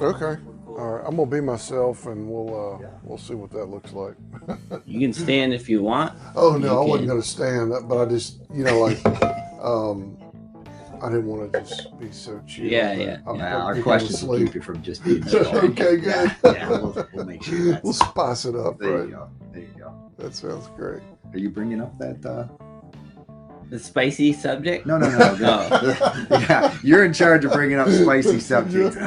Okay. All right. I'm gonna be myself, and we'll see what that looks like. You can stand if you want. Oh no, I You wasn't can- gonna stand, but I just I didn't want to just be so chill. Yeah, that yeah, I'll yeah. put Our people to questions will sleep. keep you from just being chill. Okay, good. Yeah, we'll make sure that's. We'll spice it up, There right? you go. There you go. That sounds great. Are you bringing up that? The spicy subject? No. Oh. Yeah, you're in charge of bringing up spicy subjects.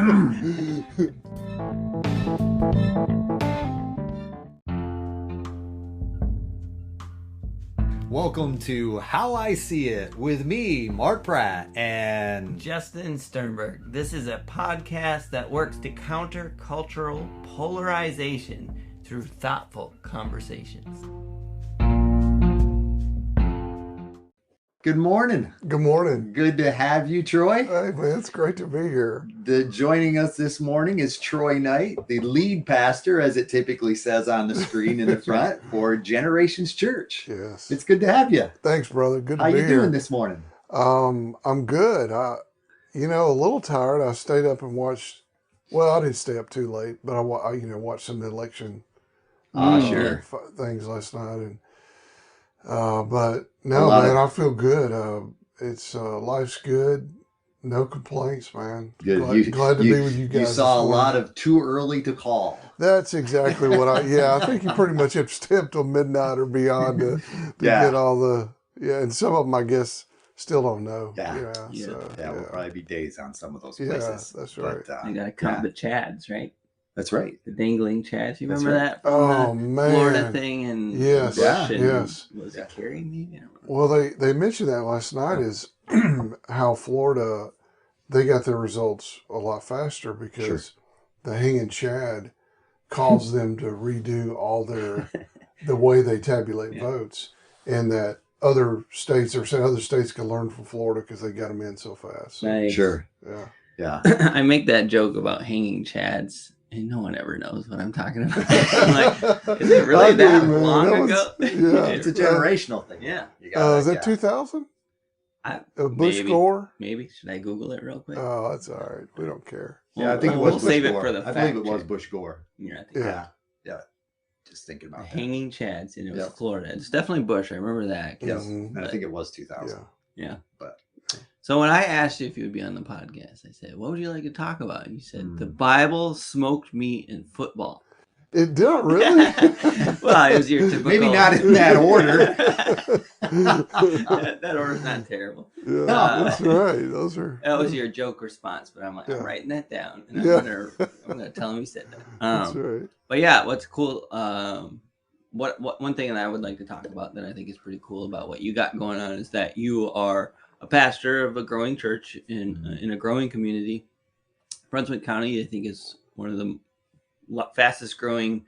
Welcome to How I See It with me, Mark Pratt, and Justin Sternberg. This is a podcast that works to counter cultural polarization through thoughtful conversations. Good morning. Good morning. Good to have you, Troy. Hey man, it's great to be here. Joining us this morning is Troy Knight, the lead pastor, as it typically says on the screen in the front, for Generations Church. Yes. It's good to have you. Thanks, brother. Good to How be you here. doing this morning? I'm good. A little tired. I stayed up and watched. Well, I didn't stay up too late, but I watched some election Sure. things last night, and but no, man, I feel good. It's life's good. No complaints, man. Good. Glad to be with you guys. You saw a this lot morning. of too early to call. That's exactly what I think you pretty much have stepped till midnight or beyond to Yeah. get all the and some of them I guess still don't know. Yeah. So, Will probably be days on some of those Yeah, places. that's right. But, You got to count the chads, right? that's right. The dangling chads. You That's remember right. that? Oh, From man. the Florida thing and Yes, Bush and yes. Was it Kerry? Maybe. I don't know. Well, they mentioned that last night is how Florida they got their results a lot faster because the hanging chad caused them to redo all the way they tabulate votes, and that other states are saying other states can learn from Florida because they got them in so fast. So, Nice. Sure. yeah. Yeah. I make that joke about hanging chads, and no one ever knows what I'm talking about. I'm like, is it I really do, that man. long That was- ago? yeah. It's a generational thing. Yeah. You got Is that 2000? Bush maybe. Gore? Maybe. Should I Google it real quick? Oh, that's all right. We don't care. Yeah, I think it We'll was Bush save it Gore. for the I believe it fact was check. Bush Gore. Yeah, I think Yeah. Yeah. Just thinking about that. hanging chads, and it was Yep. Florida. It's definitely Bush. I remember that. 'cause- Yeah. Mhm. And I think it was 2000. Yeah. Yeah. But So when I asked you if you would be on the podcast, I said, "What would you like to talk about?" And you said, "The Hmm. Bible, smoked meat, and football." It didn't really. Well, it was your typical. maybe not in that order. That order's not terrible. Yeah, Uh, that's right. Those are. That was your joke response, but I'm like, Yeah. I'm writing that down, and Yeah. I'm gonna tell him you said that. That's right. But yeah, what's cool? What one thing that I would like to talk about that I think is pretty cool about what you got going on is that you are a pastor of a growing church in a growing community. Brunswick County, I think, is one of the fastest growing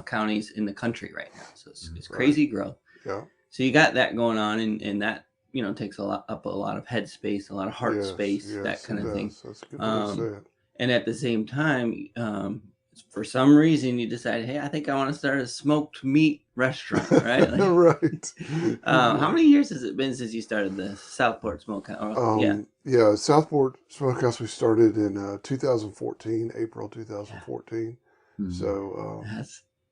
counties in the country right now. So it's crazy growth. Yeah. So you got that going on, and that takes a lot of head space, a lot of heart Yes, space, yes, that kind it of thing. does. That's a good way to say it. And at the same time, for some reason, you decided, hey, I think I want to start a smoked meat restaurant, right? Like, Right. how many years has it been since you started the Southport Smokehouse? Yeah, Southport Smokehouse we started in 2014, April 2014. So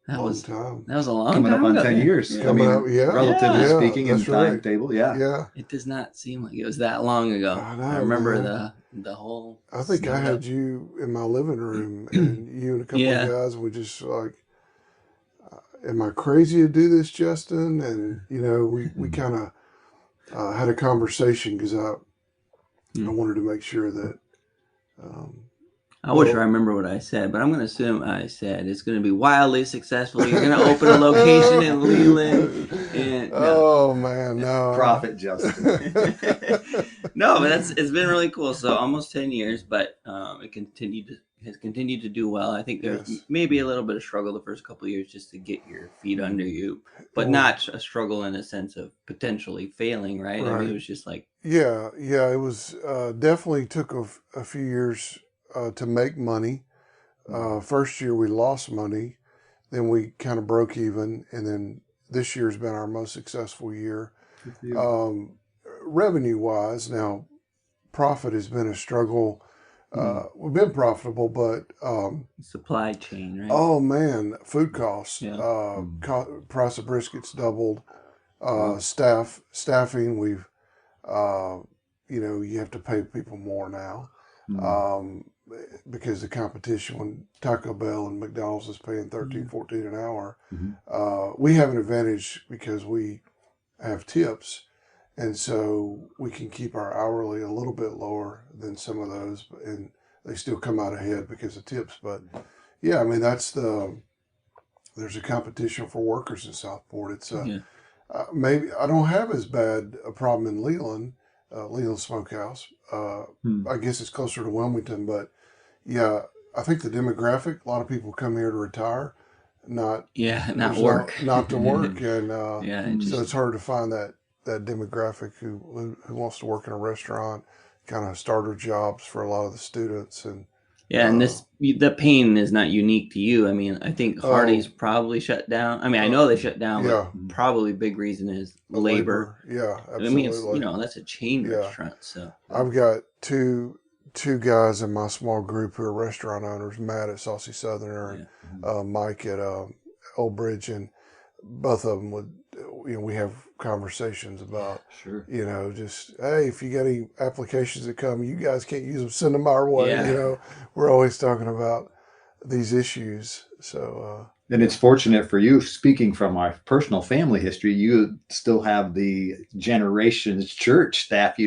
that long was time. a long Coming time up on ago. 10 years. Yeah. Coming up, yeah. Relatively Yeah, speaking, in that's right. timetable. Yeah. Yeah, It does not seem like it was that long ago. I know, I remember man. the whole. I think I had you in my living room, and you and a couple Yeah. of guys, and we just like, am I crazy to do this, Justin? And we kind of had a conversation because I wanted to make sure that. I wish I remember what I said, but I'm going to assume I said it's going to be wildly successful. You're going to open a location in Leland. And, Oh man, no. Prophet Justin. no, but it's been really cool. So almost 10 years, but it has continued to do well. I think there's Yes. maybe a little bit of struggle the first couple of years just to get your feet under you, but Well- not a struggle in a sense of potentially failing, right? I mean, Right. it was just like, Yeah, it was definitely took a few years to make money. First year we lost money, then we kind of broke even, and then this year's been our most successful year. Revenue wise, now profit has been a struggle We've been profitable, but Supply chain, right? oh man, food costs. Yeah. Price of briskets doubled. Wow. Staffing. We've you have to pay people more now. Because the competition, when Taco Bell and McDonald's is paying 13, 14 an hour, we have an advantage because we have tips. And so we can keep our hourly a little bit lower than some of those, and they still come out ahead because of tips. But yeah, I mean, there's a competition for workers in Southport. It's maybe I don't have as bad a problem in Leland, Leland Smokehouse. I guess it's closer to Wilmington, but yeah, I think the demographic, a lot of people come here to retire, not work. not to work. And so so it's hard to find that demographic who wants to work in a restaurant, kind of starter jobs for a lot of the students. And and the pain is not unique to you. I mean, I think Hardee's probably shut down. I mean, I know they shut down, but probably big reason is labor. Yeah, absolutely. I mean, it's, that's a chain restaurant. So I've got two guys in my small group who are restaurant owners, Matt at Saucy Southerner and Mike at Old Bridge, and both of them would, we have conversations about, just, hey, if you got any applications that come, you guys can't use them, send them our way. We're always talking about these issues. So, and it's fortunate for you, speaking from my personal family history, you still have the Generations Church staff,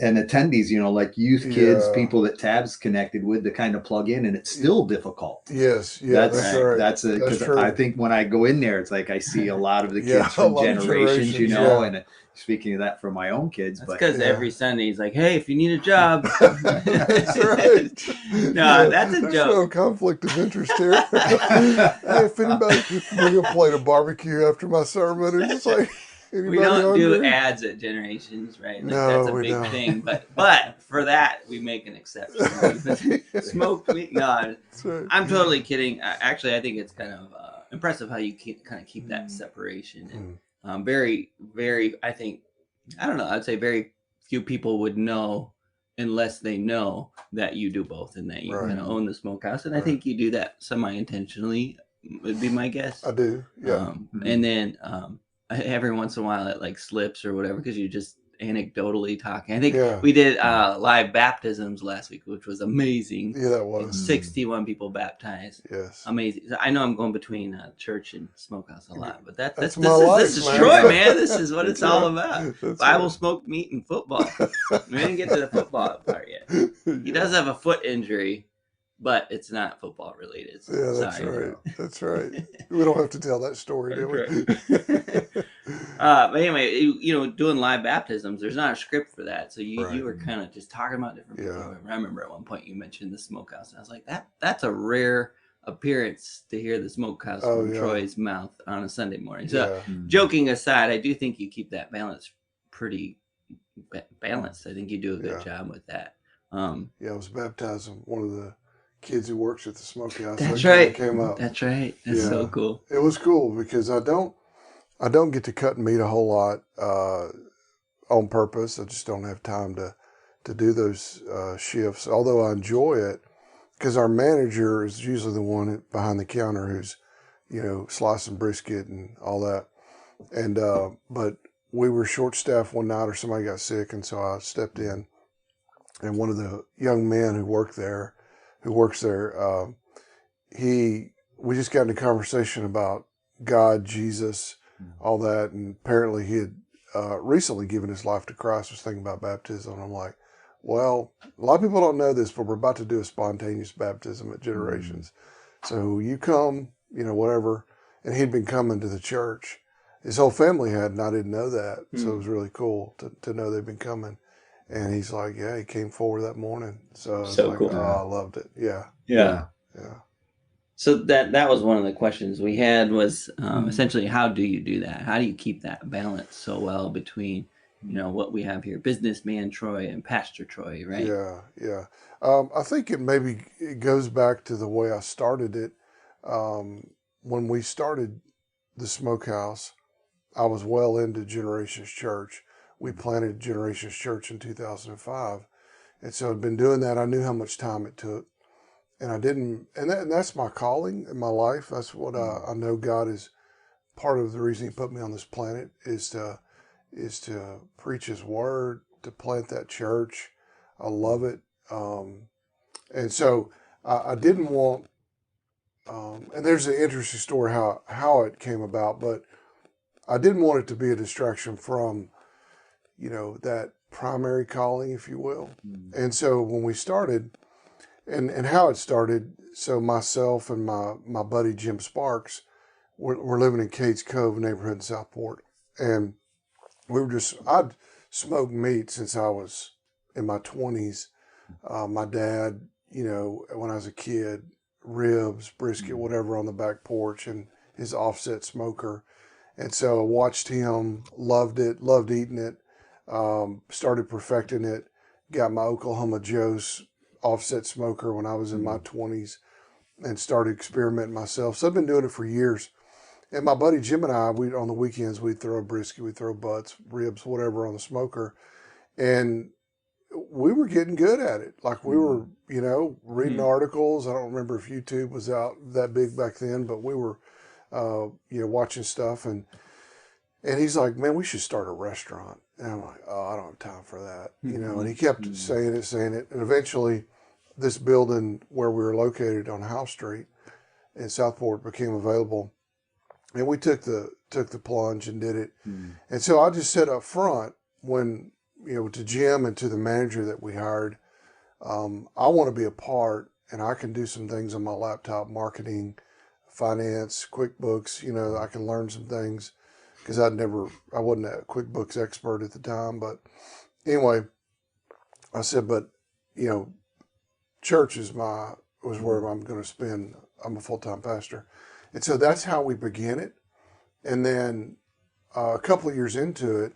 and attendees, like youth kids, people that Tab's connected with to kind of plug in, and it's still difficult. Yes. Yeah, that's right. Because I think when I go in there, it's like I see a lot of the kids from Generations, and speaking of that for my own kids. That's because every Sunday he's like, hey, if you need a job. That's right. No, that's a There's joke. no conflict of interest here. Hey, if anybody bring a plate of barbecue after my sermon, it's just like, we don't do ads at Generations, right? That's a big thing. But for that, we make an exception. Smoke meat, no. Right. I'm totally kidding. Actually, I think it's kind of impressive how you keep that separation. And very, very, I don't know, I'd say very few people would know unless they know that you do both and that you kind of own the smokehouse. And I think you do that semi-intentionally, would be my guess. I do, yeah. And then every once in a while it slips or whatever because you just anecdotally talking. I think we did live baptisms last week, which was amazing. Yeah, that was 61 people baptized. Yes, amazing. I know I'm going between church and Smokehouse a lot, but this is man. Troy, man. This is what it's all about. Bible, smoked meat, and football. We didn't get to the football part yet. He does have a foot injury, but it's not football related. So that's right. That's right. We don't have to tell that story, do we? But anyway, doing live baptisms, there's not a script for that. So you were kind of just talking about different people. I remember at one point you mentioned the Smokehouse, and I was like, that's a rare appearance to hear the Smokehouse from Troy's mouth on a Sunday morning. So joking aside, I do think you keep that balance pretty balanced. I think you do a good job with that. I was baptizing one of the kids who works at the Smokehouse. That's right. Came up. That's right. That's so cool. It was cool because I don't get to cut meat a whole lot on purpose. I just don't have time to do those shifts. Although I enjoy it because our manager is usually the one behind the counter who's slicing brisket and all that. And but we were short staffed one night, or somebody got sick, and so I stepped in. And one of the young men who works there, we just got into conversation about God, Jesus, all that. And apparently he had recently given his life to Christ, was thinking about baptism. And I'm like, well, a lot of people don't know this, but we're about to do a spontaneous baptism at Generations. So you come, whatever. And he'd been coming to the church. His whole family had, and I didn't know that. So it was really cool to know they'd been coming. And he's like, he came forward that morning. So I was cool. I loved it. Yeah. So that was one of the questions we had was essentially, how do you do that? How do you keep that balance so well between, what we have here, businessman Troy and Pastor Troy, right? Yeah. I think it goes back to the way I started it. When we started the Smokehouse, I was well into Generations Church. We planted Generations Church in 2005. And so I'd been doing that. I knew how much time it took, and I didn't, and that's my calling in my life. That's what I know God is part of the reason he put me on this planet is to preach his word, to plant that church. I love it. And so I didn't want, and there's an interesting story how it came about, but I didn't want it to be a distraction from, that primary calling, if you will. And so when we started, and how it started, so myself and my buddy Jim Sparks, we're living in Cades Cove neighborhood in Southport, and I'd smoked meat since I was in my 20s. My dad, when I was a kid, ribs, brisket, whatever on the back porch, and his offset smoker. And so I watched him, loved it, loved eating it, started perfecting it, got my Oklahoma Joe's offset smoker when I was in my 20s and started experimenting myself. So I've been doing it for years. And my buddy Jim and I, on the weekends, we'd throw a brisket, we'd throw butts, ribs, whatever on the smoker. And we were getting good at it. Like we were, reading articles. I don't remember if YouTube was out that big back then, but we were, watching stuff. And he's like, man, we should start a restaurant. And I'm like, oh, I don't have time for that. And he kept saying it. And eventually this building where we were located on House Street in Southport became available. And we took the plunge and did it. And so I just said up front when, to Jim and to the manager that we hired, I want to be a part, and I can do some things on my laptop, marketing, finance, QuickBooks. I can learn some things because I wasn't a QuickBooks expert at the time. But anyway, I said, but church was where I'm going to spend. I'm a full-time pastor. And so that's how we began it. And then a couple of years into it,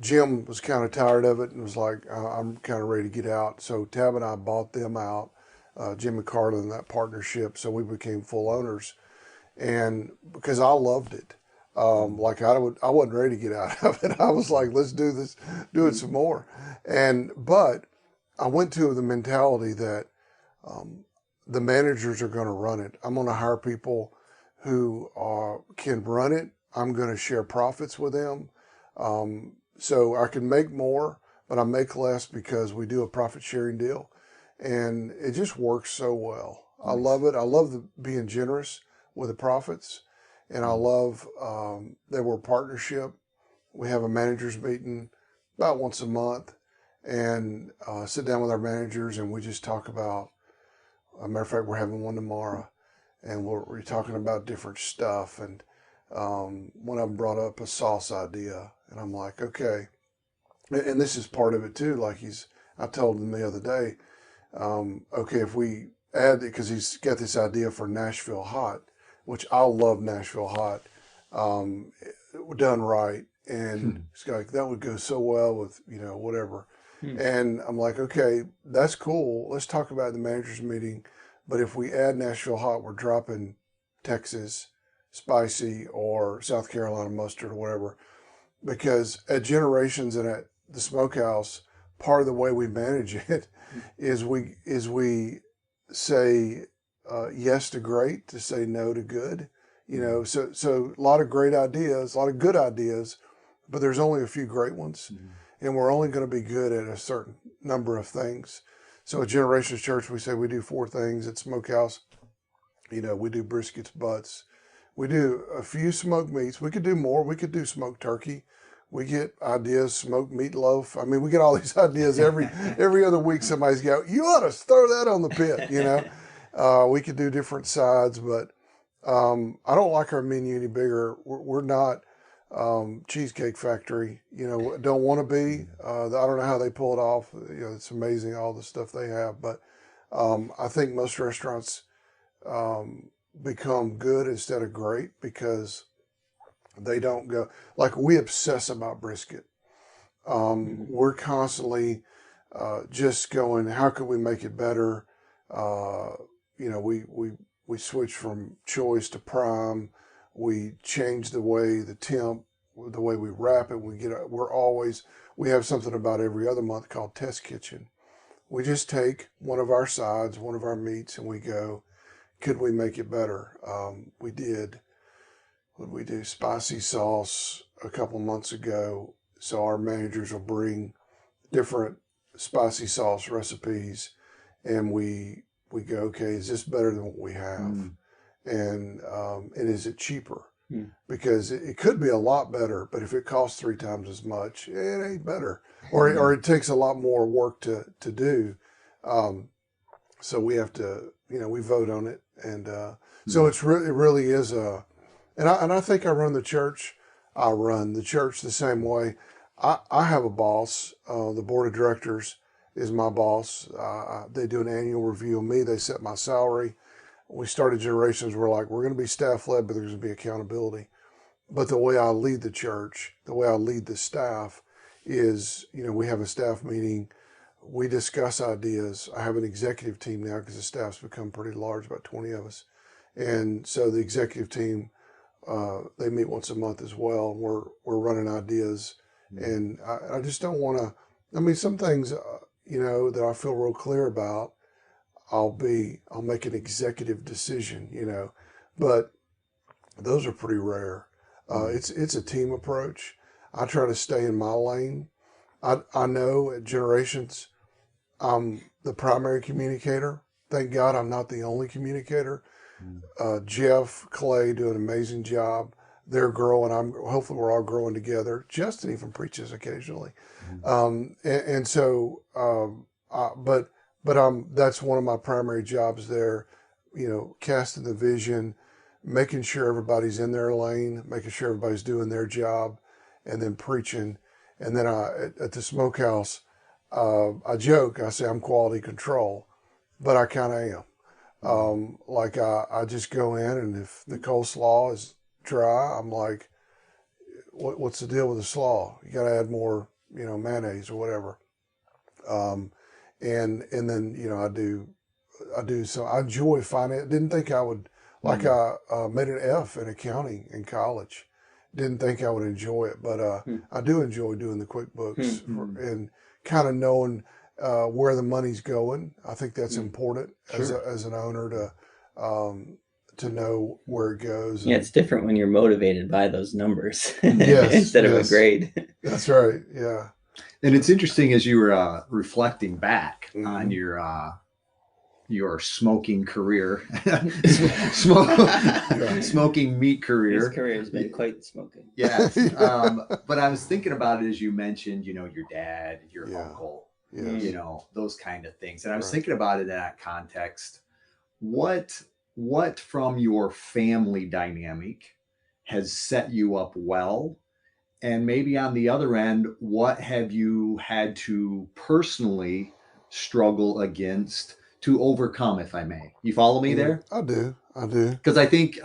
Jim was kind of tired of it and was like, I'm kind of ready to get out. So Tab and I bought them out, Jim and Carlin, that partnership. So we became full owners. And because I loved it, I wasn't ready to get out of it. I was like, let's do this, do it some more. But I went to the mentality that the managers are going to run it. I'm going to hire people who can run it. I'm going to share profits with them. So I can make more, but I make less because we do a profit sharing deal. And it just works so well. Nice. I love it. I love being generous with the profits. And I love that we're a partnership. We have a managers meeting about once a month and sit down with our managers and we just talk about, a matter of fact, we're having one tomorrow. And we're talking about different stuff. And one of them brought up a sauce idea. And I'm like, okay. And this is part of it too. Like I told him the other day, okay, if we add it, because he's got this idea for Nashville Hot, which I love Nashville Hot, done right. And it's like, that would go so well with, whatever. And I'm like, okay, that's cool. Let's talk about the managers meeting. But if we add Nashville Hot, we're dropping Texas Spicy or South Carolina Mustard or whatever. Because at Generations and at the Smokehouse, part of the way we manage it is we say yes to great, to say no to good. So a lot of great ideas, a lot of good ideas, but there's only a few great ones. And we're only going to be good at a certain number of things. So at Generations Church, we say we do 4 things. At Smokehouse, we do briskets, butts. We do a few smoked meats. We could do more. We could do smoked turkey. We get ideas, smoked meatloaf. I mean, we get all these ideas every other week. Somebody's got, you ought to throw that on the pit, We could do different sides, but I don't like our menu any bigger. We're not Cheesecake Factory, don't want to be. I don't know how they pull it off. It's amazing all the stuff they have. But I think most restaurants become good instead of great because they don't go, like we obsess about brisket. We're constantly just going, how can we make it better? We switch from choice to prime. We change the way the temp, the way we wrap it. We have something about every other month called Test Kitchen, we just take one of our sides, one of our meats, and we go, could we make it better? We did. What did we do? Spicy sauce a couple months ago. So our managers will bring different spicy sauce recipes, and we go, okay, is this better than what we have? And is it cheaper? Because it could be a lot better, but if it costs 3 times as much, it ain't better, or it takes a lot more work to do. So we have to, we vote on it, and so it really is and I think I run the church. I run the church the same way. I have a boss. The board of directors is my boss. They do an annual review of me. They set my salary. We started Generations. We're like, we're going to be staff led, but there's going to be accountability. But the way I lead the church, the way I lead the staff is, we have a staff meeting. We discuss ideas. I have an executive team now because the staff's become pretty large, about 20 of us. And so the executive team, they meet once a month as well. We're running ideas. And I just don't want to, some things, that I feel real clear about, I'll make an executive decision, but those are pretty rare. It's a team approach. I try to stay in my lane. I know at Generations, I'm the primary communicator. Thank God I'm not the only communicator. Jeff, Clay do an amazing job. They're growing. Hopefully we're all growing together. Justin even preaches occasionally. But that's one of my primary jobs there, casting the vision, making sure everybody's in their lane, making sure everybody's doing their job, and then preaching. And then at the Smokehouse, I joke, I say I'm quality control, but I kind of am. I just go in, and if the coleslaw is dry, I'm like, what's the deal with the slaw? You got to add more, mayonnaise or whatever. And then, I do. So I enjoy finance. Didn't think I would, I made an F in accounting in college. Didn't think I would enjoy it, but I do enjoy doing the QuickBooks and kind of knowing where the money's going. I think that's important as an owner to know where it goes. Yeah, it's different when you're motivated by those numbers yes, instead of a grade. That's right. Yeah. And it's interesting as you were reflecting back on your smoking career, smoking meat career. His career has been quite smoking. Yes. But I was thinking about it as you mentioned, your dad, your uncle, those kind of things. And I was thinking about it in that context. What from your family dynamic has set you up well? And maybe on the other end, what have you had to personally struggle against to overcome, if I may? You follow me there? I do. Because I think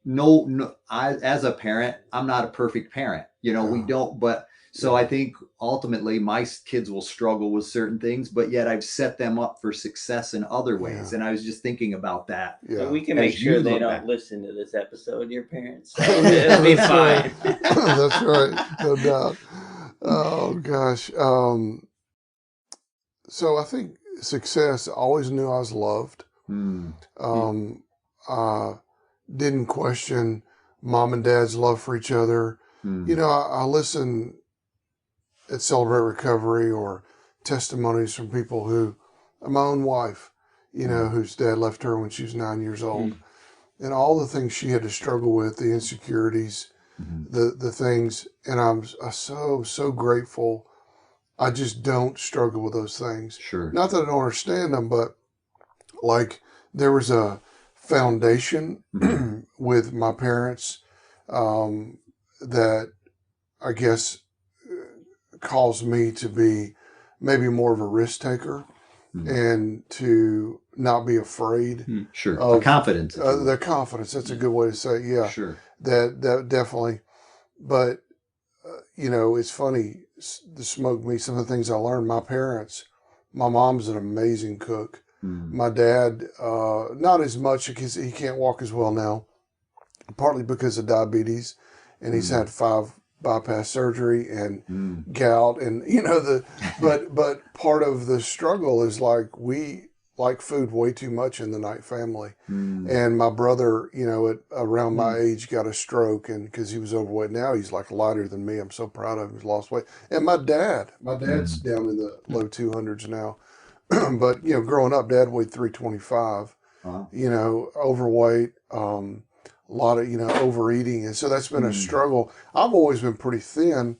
no, as a parent, I'm not a perfect parent. We don't, but so I think ultimately my kids will struggle with certain things, but yet I've set them up for success in other ways. And I was just thinking about that. So we can make sure they don't listen to this episode, your parents. So it'll be fine. That's right. No doubt. Oh, gosh. So I think success, I always knew I was loved. I didn't question mom and dad's love for each other. I listen at Celebrate Recovery or testimonies from people who, my own wife, whose dad left her when she was 9 years old, and all the things she had to struggle with, the insecurities, the things, and I'm so grateful. I just don't struggle with those things. Sure. Not that I don't understand them, but there was a foundation with my parents that I guess caused me to be maybe more of a risk taker and to not be afraid. Sure. Of the confidence. The confidence. That's a good way to say it. Yeah. Sure. That definitely. But, it's funny, the smoke meat, some of the things I learned, my parents, my mom's an amazing cook. My dad, not as much because he can't walk as well now, partly because of diabetes. And he's had 5 bypass surgery and gout, and but part of the struggle is like we like food way too much in the Knight family. And my brother, at around my age, got a stroke, and because he was overweight. Now he's like lighter than me. I'm so proud of him. He's lost weight. And my dad's down in the low 200s now. But growing up, Dad weighed 325. Overweight, a lot of overeating, and so that's been a struggle. I've always been pretty thin.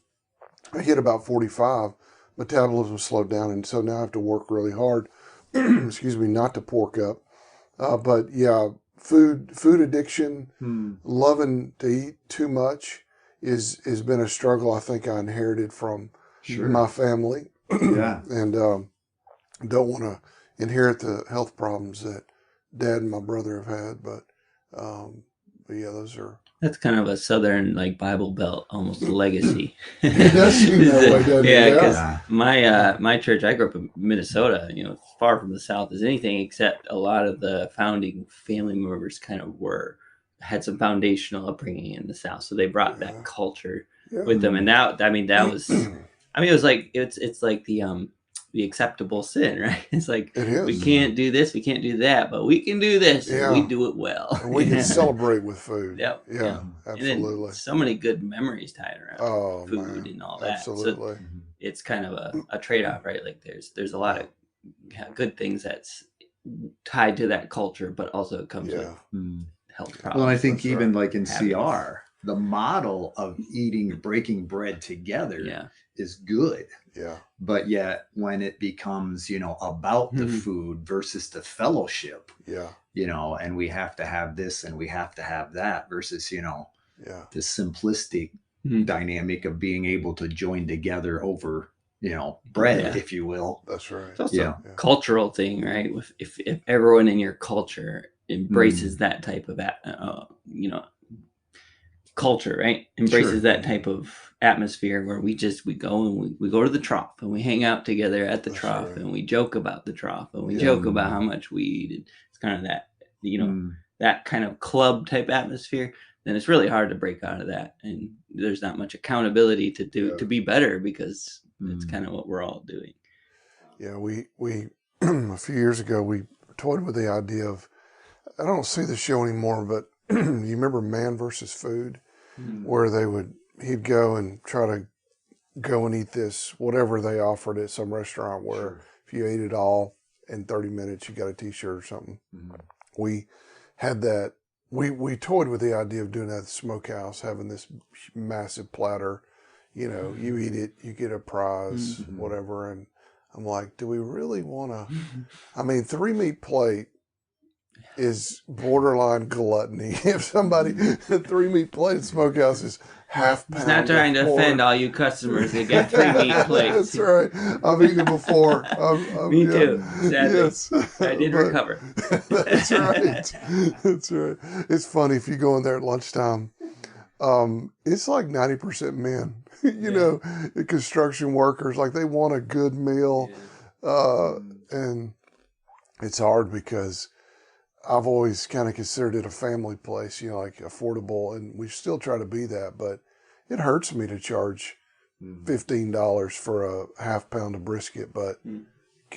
I hit about 45. Metabolism slowed down, and so now I have to work really hard. Excuse me, not to pork up. But yeah, food addiction, loving to eat too much has been a struggle. I think I inherited from my family. Yeah. And don't want to inherit the health problems that Dad and my brother have had. But yeah, that's kind of a Southern Bible Belt almost legacy. It does seem that way, doesn't it? Yeah, because my church, I grew up in Minnesota, far from the South as anything, except a lot of the founding family members kind of had some foundational upbringing in the South, so they brought that culture with them, and that was, it was like it's like the acceptable sin, right? It's like, we can't do this, we can't do that, but we can do this, and we do it well. And we can celebrate with food. Yep. Yeah, absolutely. And so many good memories tied around food and all that. Absolutely. So it's kind of a trade-off, right? Like there's a lot of good things that's tied to that culture, but also it comes with health problems. Well, I think even like in CR, the model of breaking bread together is good. Yeah. But yet when it becomes, about the food versus the fellowship, and we have to have this and we have to have that versus, the simplistic dynamic of being able to join together over, bread, if you will. That's right. It's also a cultural thing, right? If everyone in your culture embraces that type of, culture, right? Embraces that type of atmosphere where we go and we go to the trough and we hang out together at the trough and we joke about the trough and we joke about how much we eat. And it's kind of that, that kind of club type atmosphere. Then it's really hard to break out of that. And there's not much accountability to be better because it's kind of what we're all doing. Yeah. We a few years ago, we toyed with the idea of, I don't see the show anymore, but you remember Man versus Food, where he'd go and try to go and eat this, whatever they offered at some restaurant, where if you ate it all in 30 minutes, you got a t-shirt or something. We had that. We toyed with the idea of doing that at the Smokehouse, having this massive platter, you eat it, you get a prize, whatever. And I'm like, do we really want to, 3-meat plate is borderline gluttony. If somebody, a 3-meat plate at Smokehouse is half pound. He's not trying to offend all you customers that get 3-meat plates. That's right. I've eaten it before. Me too. Sadly. Yes. I did recover. That's right. That's right. It's funny if you go in there at lunchtime. It's like 90% men. Construction workers, like they want a good meal, and it's hard because I've always kind of considered it a family place, like affordable, and we still try to be that, but it hurts me to charge $15 for a half pound of brisket. But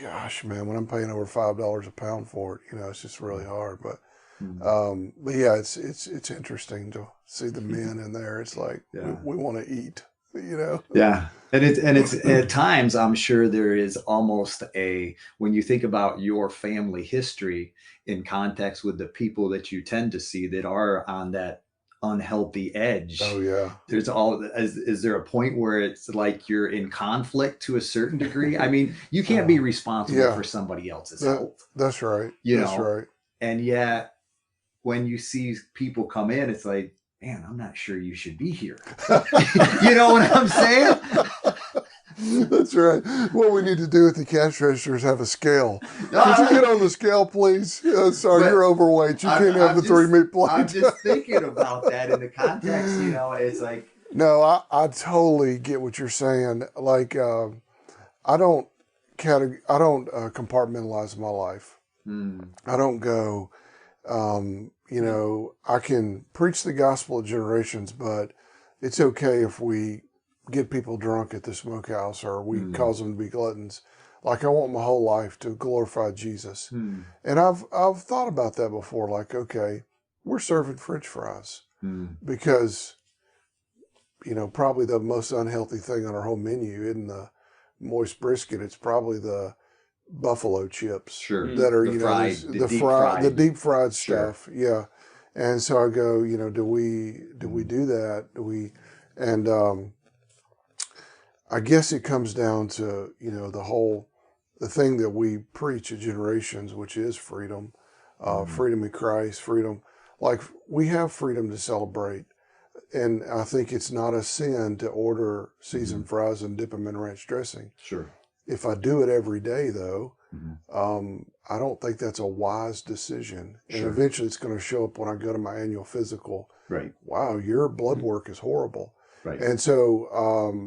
gosh, man, when I'm paying over $5 a pound for it, it's just really hard. But yeah, it's interesting to see the men in there. It's like we want to eat. Yeah. And it's at times, I'm sure there is almost when you think about your family history in context with the people that you tend to see that are on that unhealthy edge. Oh yeah. Is there a point where it's like you're in conflict to a certain degree? You can't be responsible for somebody else's health. That's right. That's right. And yet when you see people come in, it's like, man, I'm not sure you should be here. You know what I'm saying? That's right. What we need to do at the cash register is have a scale. Could you get on the scale, please? Sorry, you're overweight. You can't have the 3-meat plate. I'm just thinking about that in the context, it's like. No, I totally get what you're saying. Like, I don't compartmentalize my life. I don't go, I can preach the gospel of generations, but it's okay if we get people drunk at the Smokehouse or we cause them to be gluttons. Like I want my whole life to glorify Jesus. And I've thought about that before. Like, okay, we're serving French fries because, you know, probably the most unhealthy thing on our whole menu isn't the moist brisket. It's probably the buffalo chips that are, the deep fried stuff. Yeah. And so I go, you know, do we do that? And I guess it comes down to, you know, the thing that we preach at Generations, which is freedom, freedom in Christ, freedom. Like we have freedom to celebrate. And I think it's not a sin to order seasoned fries and dip them in ranch dressing. Sure. If I do it every day, though, I don't think that's a wise decision. And eventually it's going to show up when I go to my annual physical. Right. Wow, your blood work is horrible. Right. And so,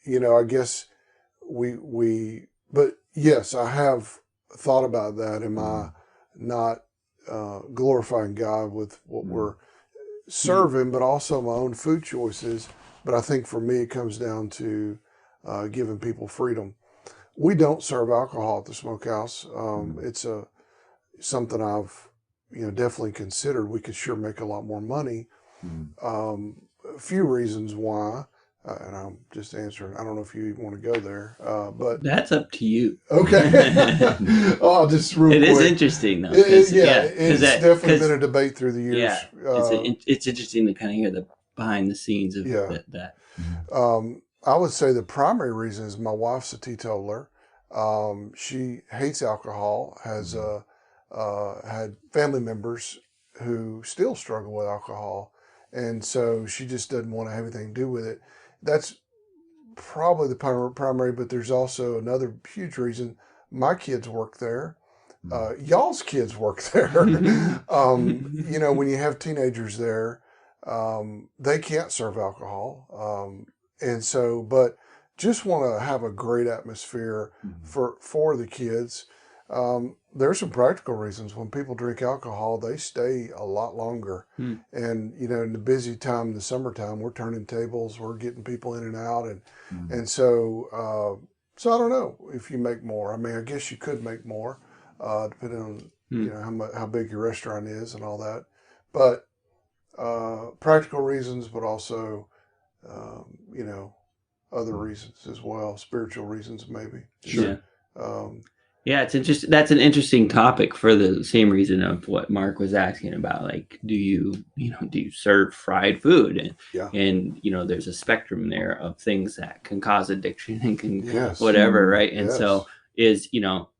you know, I guess but yes, I have thought about that. Am I not glorifying God with what we're serving, but also my own food choices? But I think for me, it comes down to giving people freedom. We don't serve alcohol at the Smokehouse. It's something I've, you know, definitely considered. We could sure make a lot more money. A few reasons why, and I'm just answering. I don't know if you even want to go there, but that's up to you. Okay. I'll just real quick. It is interesting though. It's definitely been a debate through the years. Yeah, it's interesting to kind of hear the behind the scenes of that. I would say the primary reason is my wife's a teetotaler. She hates alcohol, has had family members who still struggle with alcohol. And so she just doesn't want to have anything to do with it. That's probably the primary, but there's also another huge reason. My kids work there. Y'all's kids work there. You know, when you have teenagers there, they can't serve alcohol. And so, but just want to have a great atmosphere for the kids. There's some practical reasons. When people drink alcohol, they stay a lot longer. And, you know, in the busy time, the summertime, we're turning tables, we're getting people in and out. And so, so I don't know if you make more. I mean, I guess you could make more, depending on, you know, how big your restaurant is and all that. But practical reasons, but also, you know, other reasons as well, spiritual reasons maybe. Sure. Yeah, it's interesting. That's an interesting topic for the same reason of what Mark was asking about. Like, do you serve fried food? And you know, there's a spectrum there of things that can cause addiction and can whatever, right? And so is, you know,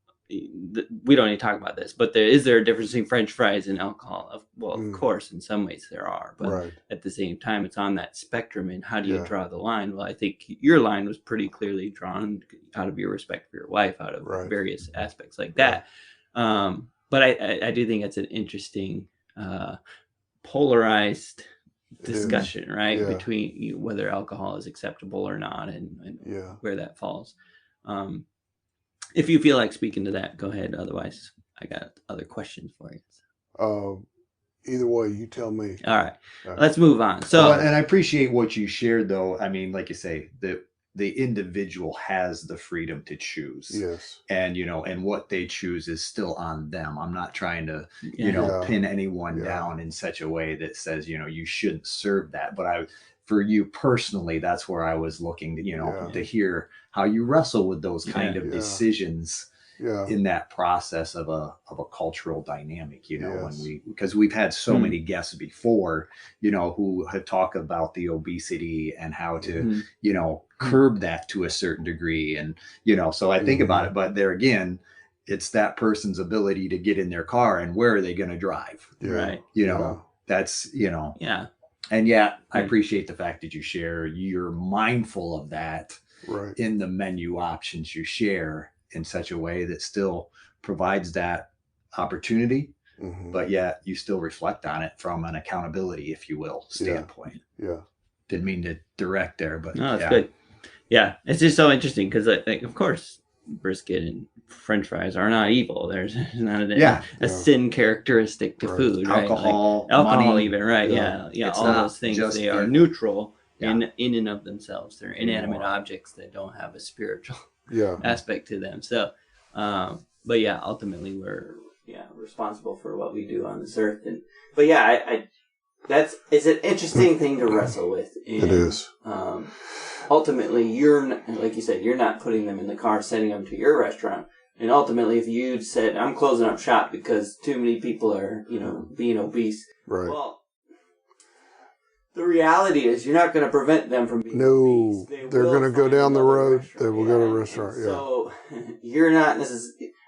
we don't need to talk about this, but is there a difference between French fries and alcohol? Well, of course, in some ways there are, but at the same time, it's on that spectrum. And how do you draw the line? Well, I think your line was pretty clearly drawn out of your respect for your wife, out of various aspects like that. But I do think it's an interesting, polarized discussion, right? Between whether alcohol is acceptable or not, and where that falls. If you feel like speaking to that, go ahead. Otherwise, I got other questions for you. Either way, you tell me. All right. Let's move on. So, and I appreciate what you shared, though. I mean, like you say, the individual has the freedom to choose. Yes. And, you know, and what they choose is still on them. I'm not trying to, you know, pin anyone down in such a way that says, you know, you shouldn't serve that. But for you personally, that's where I was looking to, you know, to hear how you wrestle with those kind of decisions in that process of a cultural dynamic, you know, because we've had so many guests before, you know, who have talked about the obesity and how to, you know, curb that to a certain degree. And, you know, so I think about it, but there again, it's that person's ability to get in their car and where are they going to drive? Right. You know, that's, you know, and I appreciate the fact that you share, you're mindful of that in the menu options you share in such a way that still provides that opportunity, but yet you still reflect on it from an accountability, if you will, standpoint. Didn't mean to direct there, but no, it's good. Yeah, it's just so interesting because, like, of course, brisket and French fries are not evil. There's not a sin characteristic to food, right? Alcohol, like alcohol, money, even, right? Yeah. All those things, they are neutral in and of themselves. They're inanimate objects that don't have a spiritual aspect to them. So, but yeah, ultimately we're responsible for what we do on this earth. But yeah, it's an interesting thing to wrestle with. And, it is. Ultimately, like you said, you're not putting them in the car, sending them to your restaurant. And ultimately, if you said, I'm closing up shop because too many people are, being obese. Right. Well, the reality is you're not going to prevent them from being obese. They're going to go down the road. They will go to a restaurant. So you're not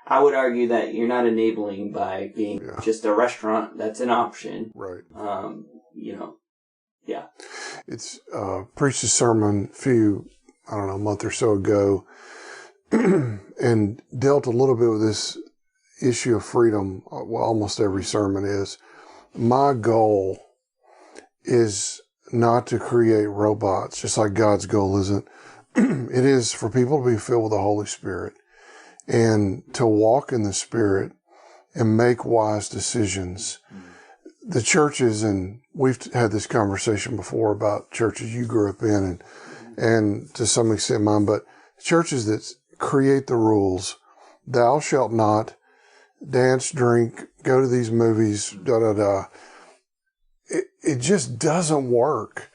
I would argue that you're not enabling by being just a restaurant. That's an option. Right. Yeah. It's preached a sermon a month or so ago, and dealt a little bit with this issue of freedom. Well, almost every sermon is. My goal is not to create robots, just like God's goal isn't. It is for people to be filled with the Holy Spirit and to walk in the Spirit and make wise decisions. The churches, and we've had this conversation before about churches you grew up in and to some extent mine, but churches that create the rules, thou shalt not dance, drink, go to these movies, It just doesn't work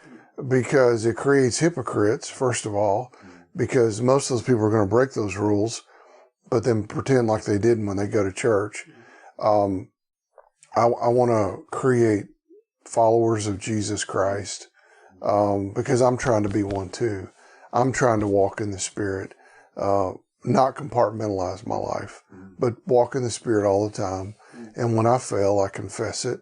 because it creates hypocrites, first of all, because most of those people are going to break those rules, but then pretend like they didn't when they go to church. I want to create followers of Jesus Christ because I'm trying to be one too. I'm trying to walk in the Spirit, not compartmentalize my life, but walk in the Spirit all the time. And when I fail, I confess it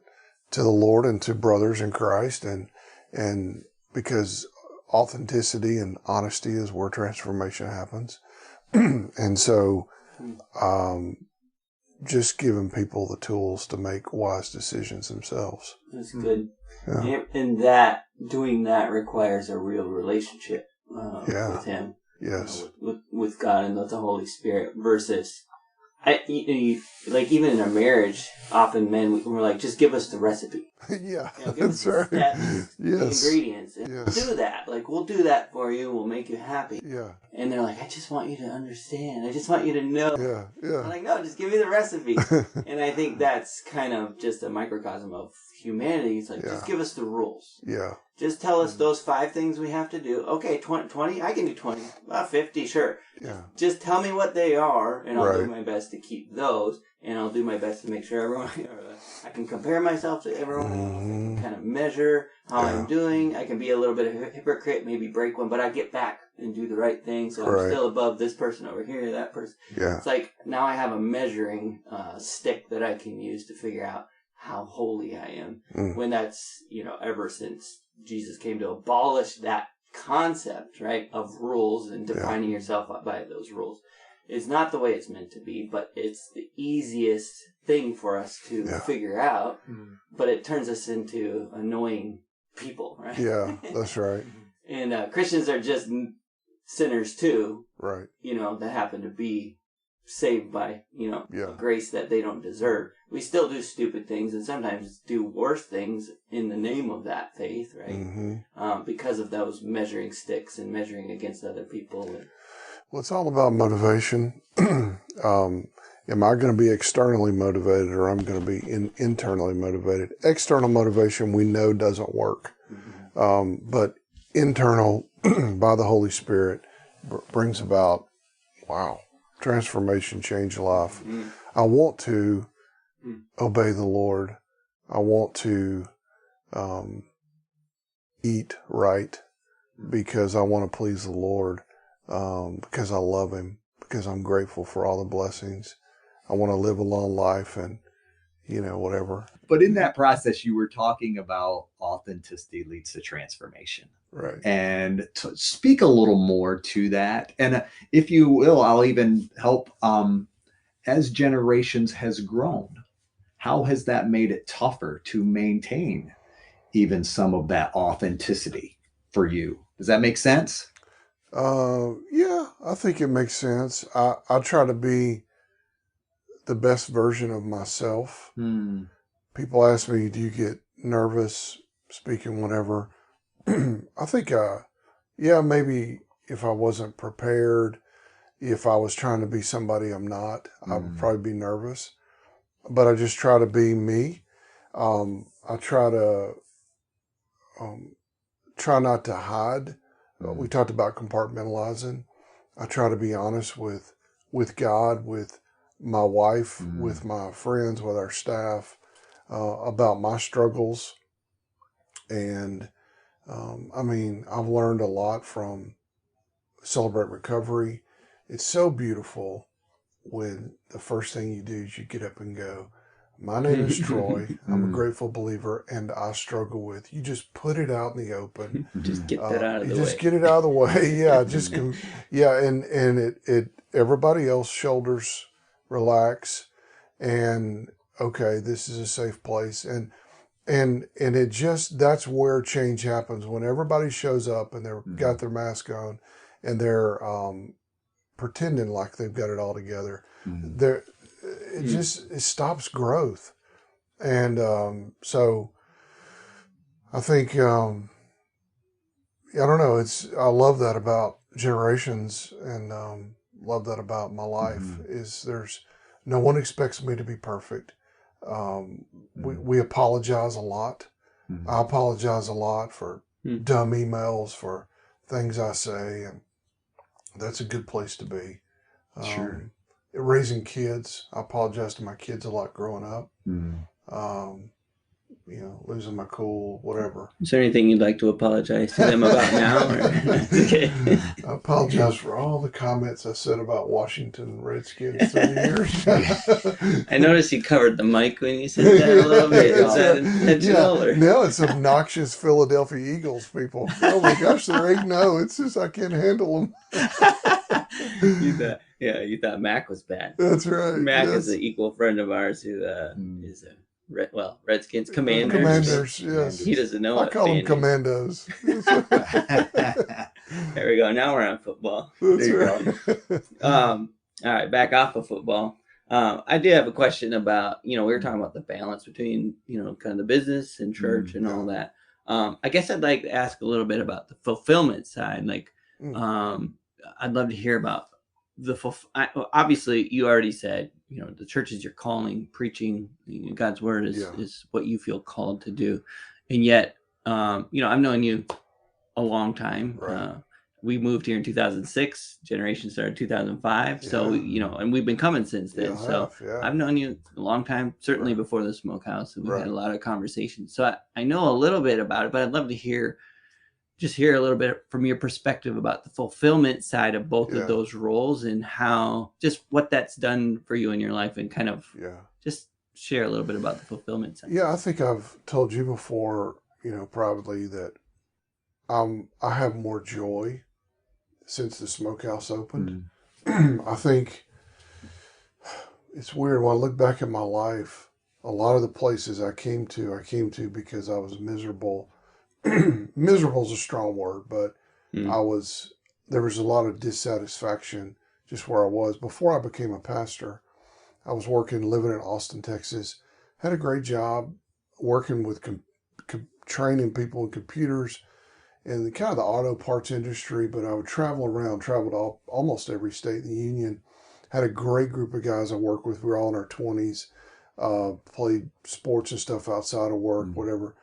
to the Lord and to brothers in Christ, and because authenticity and honesty is where transformation happens. And so, just giving people the tools to make wise decisions themselves. That's good. Yeah. And doing that requires a real relationship with Him. Yes. With God and with the Holy Spirit versus, like even in a marriage, often men, we're like, just give us the recipe. Yeah, give us that's right. The ingredients. And Yes. do that. Like, we'll do that for you. We'll make you happy. Yeah. And they're like, I just want you to understand. I just want you to know. Yeah. I'm like, no, just give me the recipe. And I think that's kind of just a microcosm of humanity. It's like, just give us the rules. Yeah. Just tell us those 5 things we have to do. Okay, 20? I can do 20. About 50, sure. Yeah. Just tell me what they are, and I'll do my best to keep those, and I'll do my best to make sure everyone, I can compare myself to everyone else. I can kind of measure how I'm doing. I can be a little bit of a hypocrite, maybe break one, but I get back and do the right thing, so I'm still above this person over here, that person. Yeah. It's like, now I have a measuring stick that I can use to figure out how holy I am. When that's, ever since Jesus came to abolish that concept, right, of rules and defining yourself by those rules. It's not the way it's meant to be, but it's the easiest thing for us to figure out, but it turns us into annoying people, right? Yeah, that's right. And Christians are just sinners too, right? That happen to be saved by, grace that they don't deserve. We still do stupid things and sometimes do worse things in the name of that faith, right? Because of those measuring sticks and measuring against other people. Well, it's all about motivation. Am I going to be externally motivated or I'm going to be internally motivated? External motivation we know doesn't work. But internal, by the Holy Spirit, brings about, transformation, change life. I want to obey the Lord. I want to eat right because I want to please the Lord, because I love Him, because I'm grateful for all the blessings. I want to live a long life and, whatever. But in that process, you were talking about authenticity leads to transformation. Right. And to speak a little more to that. And if you will, I'll even help as generations has grown. How has that made it tougher to maintain even some of that authenticity for you? Does that make sense? Yeah, I think it makes sense. I try to be the best version of myself. People ask me, do you get nervous speaking, whatever? I think, yeah, maybe if I wasn't prepared, if I was trying to be somebody I'm not, I would probably be nervous. But I just try to be me. I try not to hide. We talked about compartmentalizing. I try to be honest with God, with my wife, with my friends, with our staff, about my struggles. And I mean, I've learned a lot from Celebrate Recovery. It's so beautiful when the first thing you do is you get up and go, my name is Troy. I'm a grateful believer, and I struggle with. You just put it out in the open. Just get that out of the way. Just get it out of the way. Yeah, and it everybody else shoulders relax, and okay, this is a safe place, and it just, that's where change happens when everybody shows up and they've got their mask on, and they're pretending like they've got it all together. It stops growth. And so I think, I don't know, I love that about Generations, and love that about my life, is no one expects me to be perfect. We apologize a lot. I apologize a lot for dumb emails, for things I say, and that's a good place to be. Sure. Raising kids, I apologize to my kids a lot growing up. Losing my cool, whatever. Is there anything you'd like to apologize to them about now? Okay. I apologize for all the comments I said about Washington Redskins through the years. I noticed you covered the mic when you said that a little bit. Is that intentional? Yeah. No, it's obnoxious Philadelphia Eagles people. Oh my gosh, they're 8-0. It's just I can't handle them. You thought Mac was bad. That's right. Mac is an equal friend of ours who is a Redskins Commanders. Commanders, yes. He doesn't know. I call them Commandos. There we go. Now we're on football. That's right. All right, back off of football. I did have a question about, we were talking about the balance between, kind of the business and church and all that. I guess I'd like to ask a little bit about the fulfillment side. Like, I'd love to hear about obviously you already said, the church is your calling, preaching God's word is what you feel called to do. And yet, I've known you a long time. Right. We moved here in 2006, Generation started 2005. Yeah. So, and we've been coming since then. I've known you a long time, certainly before the Smokehouse, and we've had a lot of conversations. So I know a little bit about it, but I'd love to hear a little bit from your perspective about the fulfillment side of both of those roles, and how, just what that's done for you in your life, and kind of just share a little bit about the fulfillment side. Yeah, I think I've told you before, privately, that I have more joy since the Smokehouse opened. I think it's weird. When I look back at my life, a lot of the places I came to because I was miserable. Miserable is a strong word, but there was a lot of dissatisfaction just where I was. Before I became a pastor, I was living in Austin, Texas, had a great job working with training people in computers and the kind of the auto parts industry, but I would traveled to almost every state in the union, had a great group of guys I worked with. We were all in our 20s, played sports and stuff outside of work, whatever.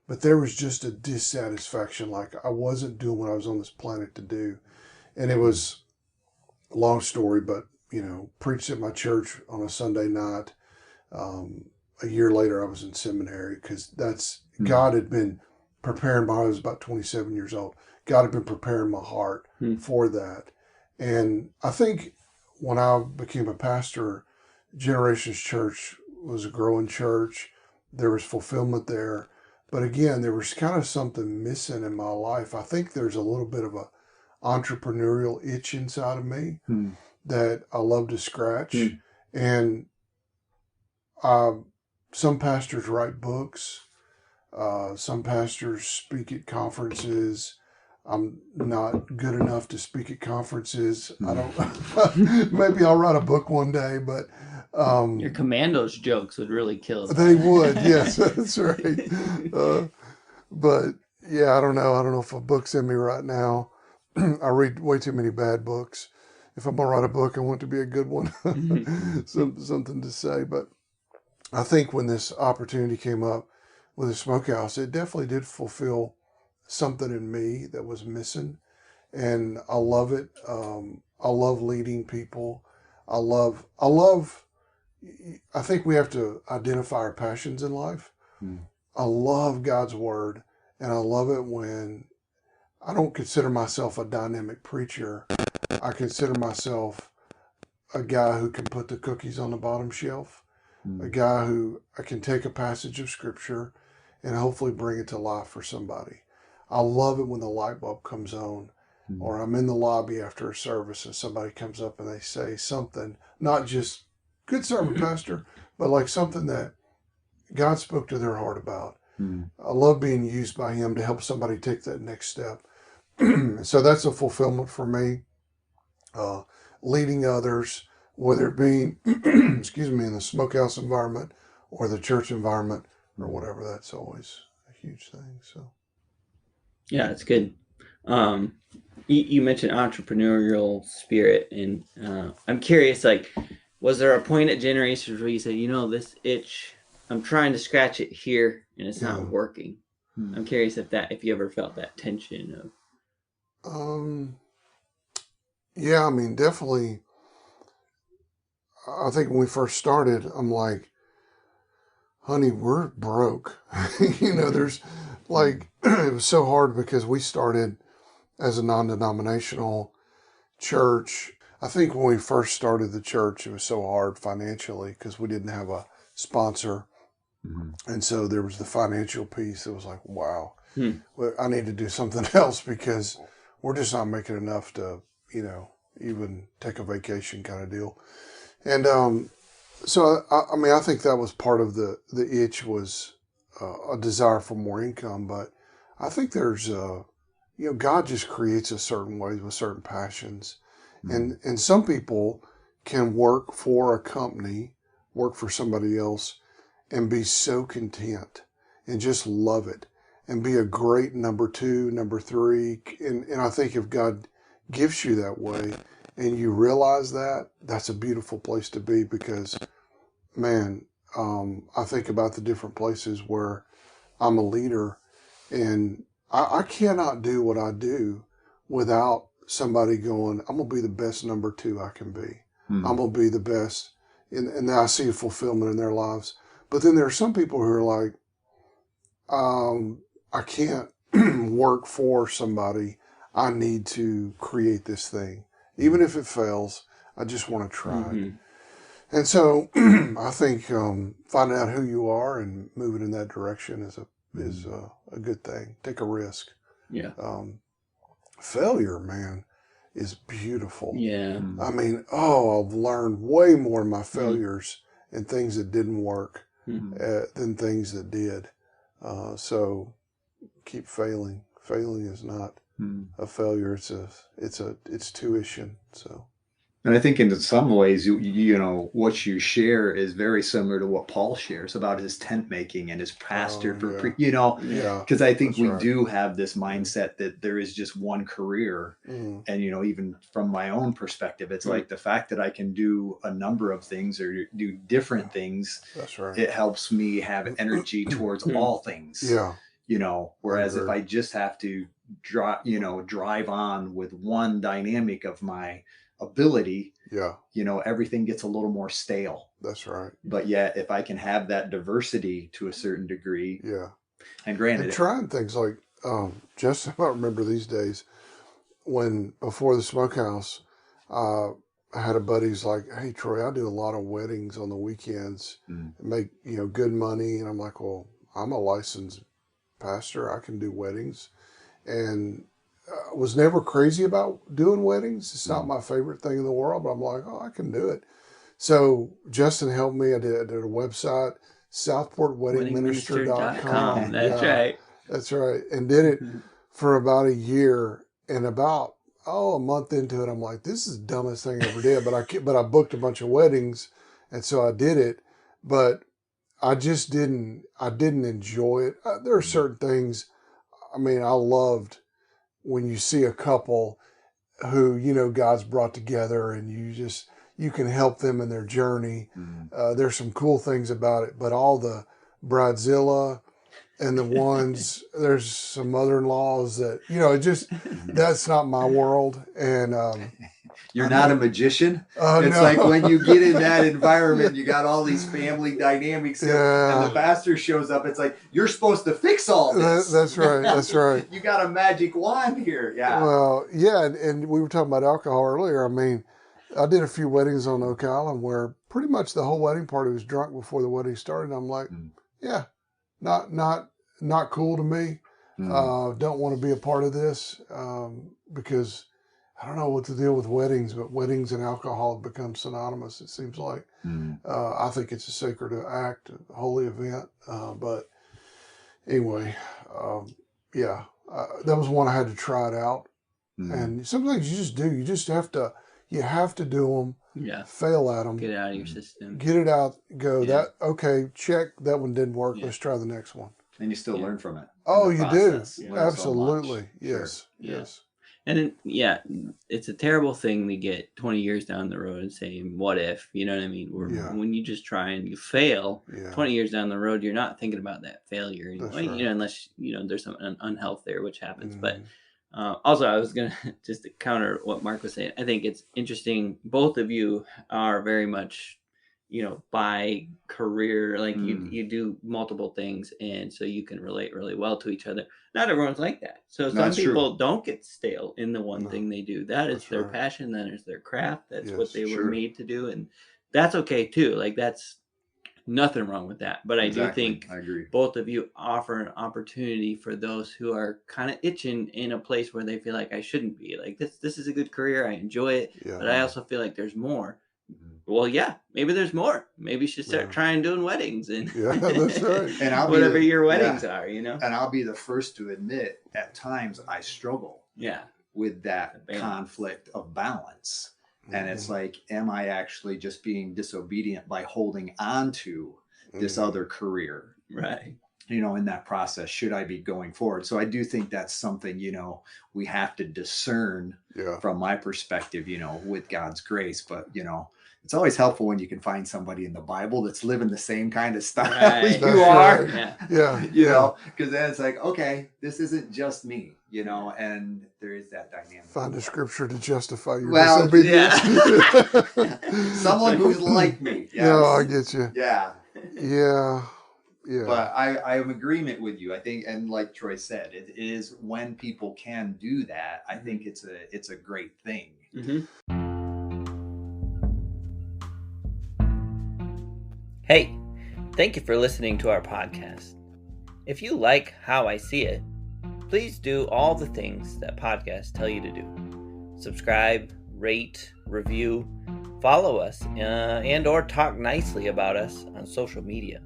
But there was just a dissatisfaction, like I wasn't doing what I was on this planet to do. And it was a long story, but, preached at my church on a Sunday night. A year later, I was in seminary, because God had been preparing I was about 27 years old. God had been preparing my heart for that. And I think when I became a pastor, Generations Church was a growing church. There was fulfillment there. But again, there was kind of something missing in my life. I think there's a little bit of a entrepreneurial itch inside of me that I love to scratch. And some pastors write books. Some pastors speak at conferences. I'm not good enough to speak at conferences. I don't. Maybe I'll write a book one day, but your Commandos jokes would really kill. They would, yes, that's right. But Yeah, I don't know. I don't know if a book's in me right now. I read way too many bad books. If I'm gonna write a book, I want it to be a good one. Something to say. But I think when this opportunity came up with the Smokehouse, it definitely did fulfill something in me that was missing, and I love it. I love leading people. I love. I think we have to identify our passions in life. Mm. I love God's word, and I love it when I don't consider myself a dynamic preacher. I consider myself a guy who can put the cookies on the bottom shelf, a guy who I can take a passage of scripture and hopefully bring it to life for somebody. I love it when the light bulb comes on, or I'm in the lobby after a service and somebody comes up and they say something, not just good sermon, pastor, but like something that God spoke to their heart about. I love being used by him to help somebody take that next step. So that's a fulfillment for me. Leading others, whether it be, excuse me, in the smokehouse environment or the church environment or whatever, that's always a huge thing. So, Yeah, it's good. You mentioned entrepreneurial spirit, and I'm curious, like, was there a point at Generations where you said, this itch, I'm trying to scratch it here and it's not working? I'm curious if you ever felt that tension of. Yeah, I mean, definitely. I think when we first started, I'm like, honey, we're broke. There's like, it was so hard because we started as a non-denominational church. I think when we first started the church, it was so hard financially because we didn't have a sponsor. And so there was the financial piece. It was like, wow, I need to do something else because we're just not making enough to, even take a vacation kind of deal. And so, I mean, I think that was part of the itch was a desire for more income. But I think there's, God just creates us certain ways with certain passions. And some people can work for a company, work for somebody else, and be so content and just love it and be a great number two, number three. And I think if God gives you that way and you realize that, that's a beautiful place to be because, man, I think about the different places where I'm a leader and I cannot do what I do without somebody going, I'm going to be the best number two I can be. I'm going to be the best. And I see a fulfillment in their lives. But then there are some people who are like, I can't work for somebody. I need to create this thing. Even if it fails, I just want to try it. And so I think finding out who you are and moving in that direction is a good thing. Take a risk. Yeah. Failure, man, is beautiful. Yeah. I mean, I've learned way more in my failures and things that didn't work than things that did. So keep failing. Failing is not a failure. It's tuition. So. And I think in some ways, what you share is very similar to what Paul shares about his tent making and his pastor because I think we do have this mindset that there is just one career. And, even from my own perspective, it's like the fact that I can do a number of things or do different things. That's right. It helps me have energy towards all things. Yeah. Whereas if I just have to drive on with one dynamic of my ability, everything gets a little more stale. That's right. But yet if I can have that diversity to a certain degree, and granted, and trying things like just I remember these days when before the Smokehouse, I had a buddy who's like, hey Troy, I do a lot of weddings on the weekends and make good money, and I'm like, well, I'm a licensed pastor, I can do weddings, and was never crazy about doing weddings. It's not my favorite thing in the world, but I'm like, I can do it. So Justin helped me. I did a website, southportweddingminister.com. That's right. That's right. And did it for about a year, and about a month into it, I'm like, this is the dumbest thing I ever did. But I booked a bunch of weddings, and so I did it. But I just didn't enjoy it. There are certain things I mean, I loved when you see a couple who, you know, God's brought together and you can help them in their journey. There's some cool things about it, but all the bridezilla and the ones, there's some mother-in-laws that, you know, that's not my world. And, you're not a magician. It's no. like when you get in that environment, you got all these family dynamics, and the pastor shows up. It's like, you're supposed to fix all this. That's right. That's right. You got a magic wand here. Yeah. Well, yeah. And we were talking about alcohol earlier. I mean, I did a few weddings on Oak Island where pretty much the whole wedding party was drunk before the wedding started. I'm like, yeah, not cool to me. Don't want to be a part of this because I don't know what the deal with weddings, but weddings and alcohol have become synonymous, it seems like. I think it's a sacred act, a holy event. But anyway, that was one I had to try it out. And some things you just do. You just have to do them. Yeah. Fail at them. Get it out of your system. Get it out. Go, okay, check. That one didn't work. Let's try the next one. And you still learn from it. Oh, you do. Absolutely. So yes. Sure. Yes. And then, it's a terrible thing to get 20 years down the road and say, what if, you know what I mean? When you just try and you fail 20 years down the road, you're not thinking about that failure anyway, right. Unless, there's some unhealth there, which happens. But also, I was going to just to counter what Mark was saying. I think it's interesting. Both of you are very much, by career, like you do multiple things. And so you can relate really well to each other. Not everyone's like that. So some people don't get stale in the one thing they do. That is their passion. That is their craft. That's what they were made to do. And that's okay too. Like that's nothing wrong with that. But I do think both of you offer an opportunity for those who are kind of itching in a place where they feel like I shouldn't be. Like this is a good career. I enjoy it. Yeah. But I also feel like there's more. Well, maybe there's more. Maybe you should start trying doing weddings and that's right. And whatever your weddings are, And I'll be the first to admit, at times I struggle. With that conflict of balance, and it's like, am I actually just being disobedient by holding on to this other career? Right. In that process, should I be going forward? So I do think that's something, we have to discern from my perspective, with God's grace. But, it's always helpful when you can find somebody in the Bible that's living the same kind of style as you are. Because then it's like, okay, this isn't just me, and there is that dynamic. Find a scripture to justify your disobedience. Someone who's like me. Yes. Yeah, I get you. Yeah. Yeah. Yeah. But I am in agreement with you. I think, and like Troy said, it is when people can do that. I think it's a great thing. Hey, thank you for listening to our podcast. If you like How I See It, please do all the things that podcasts tell you to do. Subscribe, rate, review, follow us, and or talk nicely about us on social media.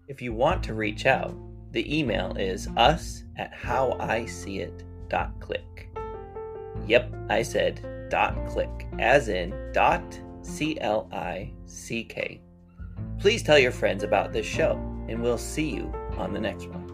If you want to reach out, the email is us@howiseeit.click. Yep, I said .click, as in .click. Please tell your friends about this show, and we'll see you on the next one.